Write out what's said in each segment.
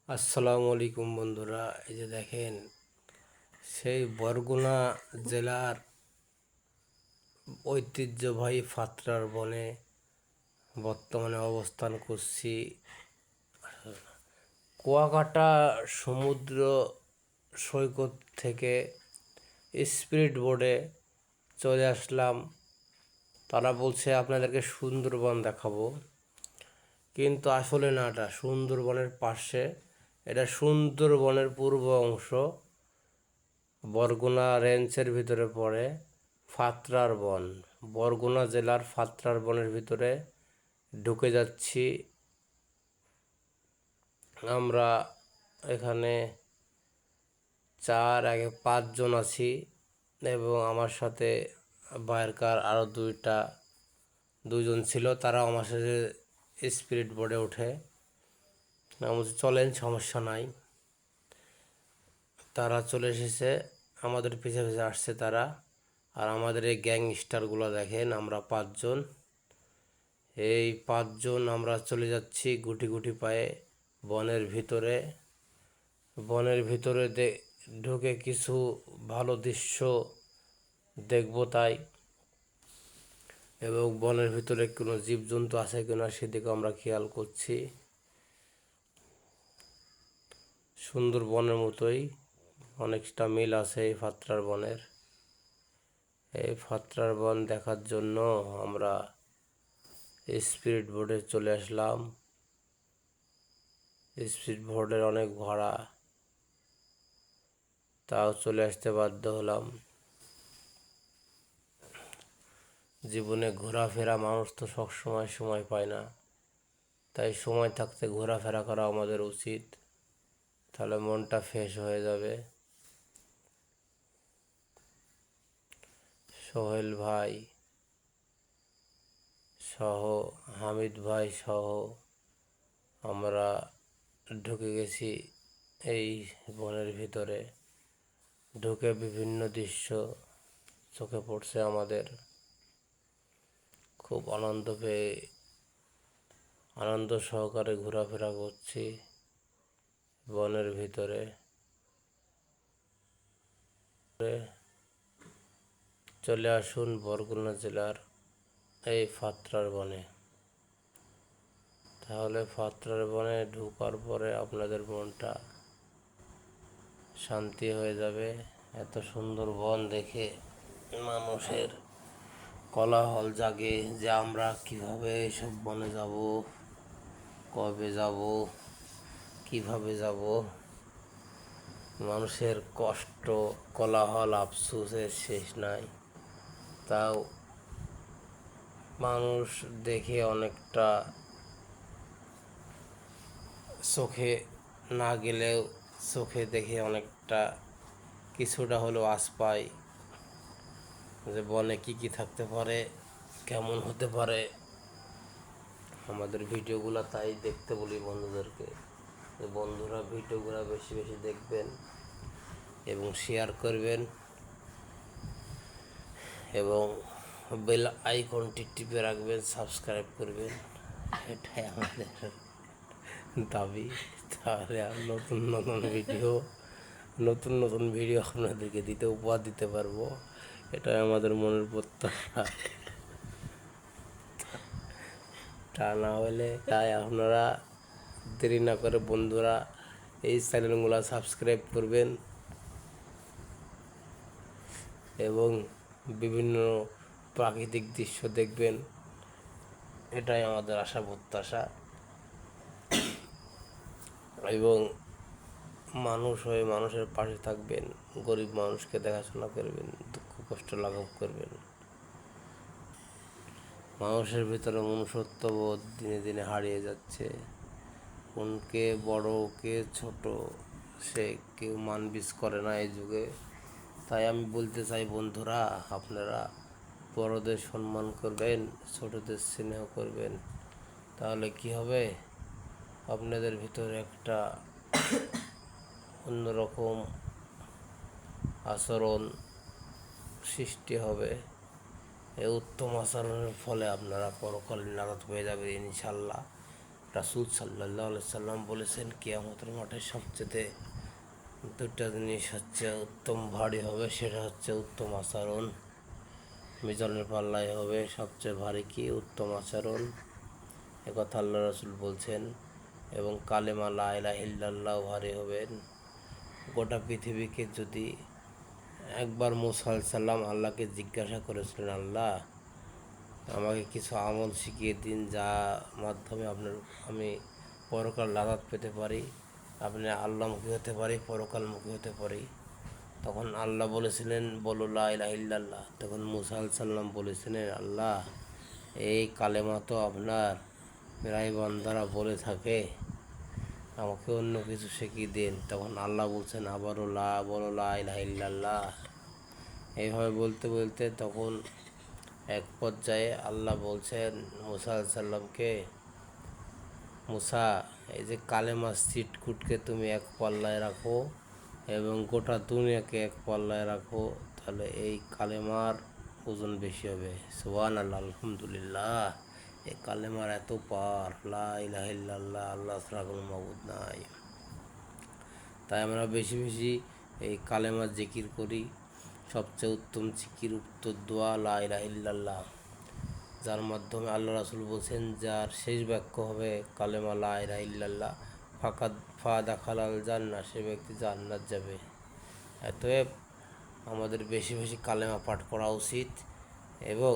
আসসালামু আলাইকুম বন্ধুরা, এই যে দেখেন সেই বরগুনা জেলার ঐতিহ্যবাহী ফাতরার বনে বর্তমানে অবস্থান করছি। কুয়াকাটা সমুদ্র সৈকত থেকে স্পিড বোটে চলে আসলাম। তারা বলছে আপনাদেরকে সুন্দরবন দেখাবো, কিন্তু আসলে না, এটা সুন্দরবনের পাশে, এটা সুন্দরবনের পূর্ব অংশ, বরগুনা রেঞ্জের ভিতরে পড়ে ফাতরার বন। বরগুনা জেলার ফাতরার বনের ভিতরে ঢুকে যাচ্ছি আমরা। এখানে 5 জন আছি এবং আমার সাথে বাইরকার আরও দুজন ছিল, তারাও আমার সাথে স্পিরিট বোর্ডে ওঠে। বলছি চলেন, সমস্যা নাই। তারা চলে এসেছে, আমাদের পিছে পিছে আসছে তারা। আর আমাদের এই গ্যাংস্টারগুলো দেখেন, আমরা 5 জন। এই 5 জন আমরা চলে যাচ্ছি গুটি গুটি পায়ে বনের ভিতরে। বনের ভিতরে ঢুকে কিছু ভালো দৃশ্য দেখব তাই, এবং বনের ভিতরে কোনো জীবজন্তু আছে কিনা সেদিকে আমরা খেয়াল করছি। সুন্দরবনের মতোই অনেকটা মিল আছে এই ফাতরার বনের। এই ফাতরার বন দেখার জন্য আমরা স্পিড বোটে চলে আসলাম। স্পিড বোটের অনেক ভাড়া, তাও চলে আসতে বাধ্য হলাম। জীবনে ঘোরাফেরা, মানুষ তো সবসময় সময় পায় না, তাই সময় থাকতে ঘোরাফেরা করা আমাদের উচিত, তাহলে মনটা ফ্রেশ হয়ে যাবে। সোহেল ভাই সহ, হামিদ ভাই সহ আমরা ঢুকে গেছি এই বনের ভিতরে। ঢুকে বিভিন্ন দৃশ্য চোখে পড়ছে আমাদের। খুব আনন্দ সহকারে ঘোরাফেরা করছি বনের ভিতরে। চলে আসুন বরগুনা জেলার এই ফাতরার বনে, তাহলে ফাতরার বনে ঢোকার পরে আপনাদের মনটা শান্তি হয়ে যাবে। এত সুন্দর বন দেখে মানুষের কোলাহল জাগে যে আমরা কিভাবে এইসব বনে যাব, কবে যাব, কিভাবে যাব। মানুষের কষ্ট, কোলাহল, আফসোসের শেষ নাই। তাও মানুষ দেখে অনেকটা, চোখে না গেলেও চোখে দেখে অনেকটা কিছুটা হলেও আশ পাই যে বনে কি কি থাকতে পারে, কেমন হতে পারে। আমাদের ভিডিওগুলো তাই দেখতে বলি বন্ধুদেরকে, যে বন্ধুরা ভিডিওগুলো বেশি বেশি দেখবেন এবং শেয়ার করবেন এবং বেল আইকনটি টিপে রাখবেন, সাবস্ক্রাইব করবেন। এটাই আমাদের দাবি, তাহলে নতুন নতুন ভিডিও আপনাদেরকে উপহার দিতে পারবো। এটাই আমাদের মনের প্রত্যাশা। তা না হলে, তাই আপনারা দেরি না করে বন্ধুরা এই চ্যানেলগুলো সাবস্ক্রাইব করবেন এবং বিভিন্ন প্রাকৃতিক দৃশ্য দেখবেন। এটাই আমাদের আশা প্রত্যাশা। এবং মানুষ হয়ে মানুষের পাশে থাকবেন, গরিব মানুষকে দেখাশোনা করবেন, দুঃখ কষ্ট লাঘব করবেন। মানুষের ভিতরে মনুষ্যত্ববোধ দিনে দিনে হারিয়ে যাচ্ছে। কে বড় কে ছোট সে কেউ মানবিজ করে না এই যুগে। তাই আমি বলতে চাই বন্ধুরা, আপনারা বড়দের সম্মান করবেন, ছোটদের স্নেহ করবেন। তাহলে কি হবে, আপনাদের ভিতরে একটা অন্যরকম আচরণ সৃষ্টি হবে। এই উত্তম আচরণের ফলে আপনারা পরকালে নাজাত পেয়ে যাবেন ইনশাল্লাহ। রাসূল সাল্লাল্লাহু আলাইহি সাল্লাম বলেছেন কিয়ামতের মাঠে সবচেয়ে দুটা জিনিস হচ্ছে উত্তম ভারী হবে, সেটা হচ্ছে উত্তম আচরণ। মিজানের পাল্লায় হবে সবচেয়ে ভারী কি? উত্তম আচরণ। একথা আল্লাহ রাসূল বলছেন। এবং কালেমা লা ইলাহা ইল্লাল্লাহ ভারী হবেন। গোটা পৃথিবীকে যদি একবার মুসা আলাইহিস সালাম আল্লাহকে জিজ্ঞাসা করেছিলেন, আল্লাহ আমাকে কিছু আমল শিখিয়ে দিন যা মাধ্যমে আমি পরকাল লাদাত পেতে পারি, আপনি আল্লাহমুখী হতে পারি, পরকালমুখী হতে পারি। তখন আল্লাহ বলেছিলেন, বলো লা ইলাহা ইল্লাল্লাহ। তখন মুসা আলাইহিস সালাম বলেছিলেন, আল্লাহ এই কালেমা তো আপনার প্রায় বান্দারা বলে থাকে, আমাকে অন্য কিছু শিখিয়ে দিন। তখন আল্লাহ বলছেন আবারও বলো লা ইলাহা ইল্লাল্লাহ। এইভাবে বলতে বলতে তখন এক পর্যায়ে আল্লাহ বলছেন মুসা আলাইহিস সালামকে, মুসা এই যে কালেমা চিটকুটকে তুমি এক পাল্লায় রাখো এবং গোটা দুনিয়াকে এক পাল্লায় রাখো, তাহলে এই কালেমার ওজন বেশি হবে। সুবহানাল্লাহ, আলহামদুলিল্লাহ। এই কালেমার এত পাওয়ার, লা ইলাহা ইল্লাল্লাহ, আল্লাহ ছাড়া কোনো মাবুদ নাই। তাই আমরা বেশি বেশি এই কালেমা জিকির করি। সবচেয়ে উত্তম জিকির, উত্তর দোয়া লা ইলাহা ইল্লাল্লাহ, যার মাধ্যমে আল্লাহ রাসূল বলছেন যার শেষ বাক্য হবে কালেমা লা ইলাহা ইল্লাল্লাহ ফা দাখালাল জান্নাহ, সে ব্যক্তি জান্নাত যাবে। অতএব আমাদের বেশি বেশি কালেমা পাঠ করা উচিত এবং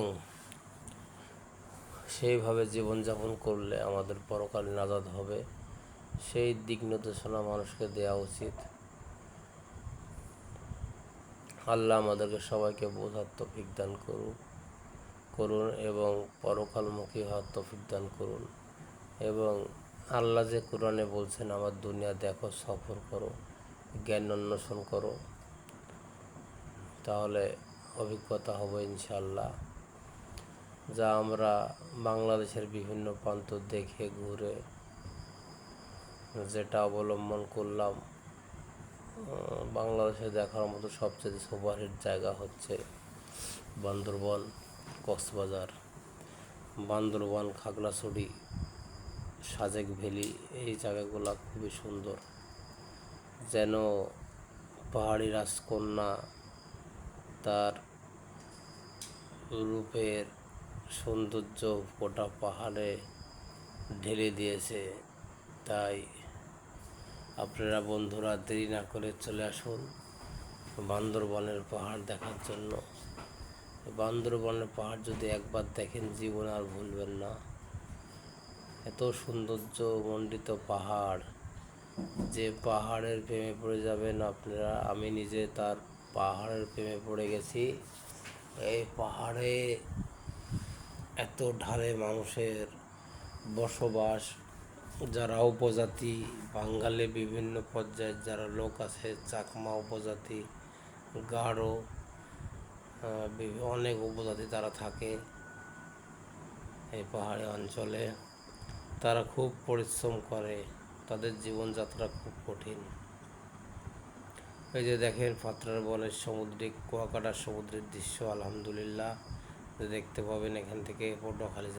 সেইভাবে জীবনযাপন করলে আমাদের পরকাল নাজাত হবে। সেই দিক নির্দেশনা মানুষকে দেওয়া উচিত। আল্লাহ আমাদেরকে সবাইকে বোঝার তৌফিক দান করুন এবং পরকালমুখী হওয়ার তৌফিক দান করুন। এবং আল্লাহ যে কোরআনে বলছেন আমার দুনিয়া দেখো, সফর করো, জ্ঞান অন্বেষণ করো, তাহলে অভিজ্ঞতা হবে ইনশাআল্লাহ। যা আমরা বাংলাদেশের বিভিন্ন প্রান্ত দেখে ঘুরে যেটা অবলম্বন করলাম, বাংলাদেশে দেখার মতো সবচেয়ে সুপারহিট জায়গা হচ্ছে বান্দরবন, কক্সবাজার, বান্দরবান, খাগড়াছড়ি, সাজেক ভ্যালি, এই জায়গাগুলো খুবই সুন্দর। যেন পাহাড়ি রাজকন্যা তার রূপের সৌন্দর্য গোটা পাহাড়ে ঢেলে দিয়েছে। তাই আপনারা বন্ধুরা দেরি না করে চলে আসুন বান্দরবনের পাহাড় দেখার জন্য। বান্দরবনের পাহাড় যদি একবার দেখেন জীবনে আর ভুলবেন না। এত সৌন্দর্য মণ্ডিত পাহাড়, যে পাহাড়ের প্রেমে পড়ে যাবেন আপনারা। আমি নিজে তার পাহাড়ের প্রেমে পড়ে গেছি। এই পাহাড়ে এত ঢালে মানুষের বসবাস, যারা উপজাতি, বাঙালি, বিভিন্ন পর্যায়ের যারা লোক আছে, চাকমা উপজাতি, গারো, অনেক উপজাতি তারা থাকে এই পাহাড়ি অঞ্চলে। তারা খুব পরিশ্রম করে, তাদের জীবনযাত্রা খুব কঠিন। এই যে দেখেন পাত্রার বনের সামুদ্রিক, কুয়াকাটার সমুদ্রের দৃশ্য, আলহামদুলিল্লাহ দেখতে পাবেন এখান থেকে। পটুয়াখালী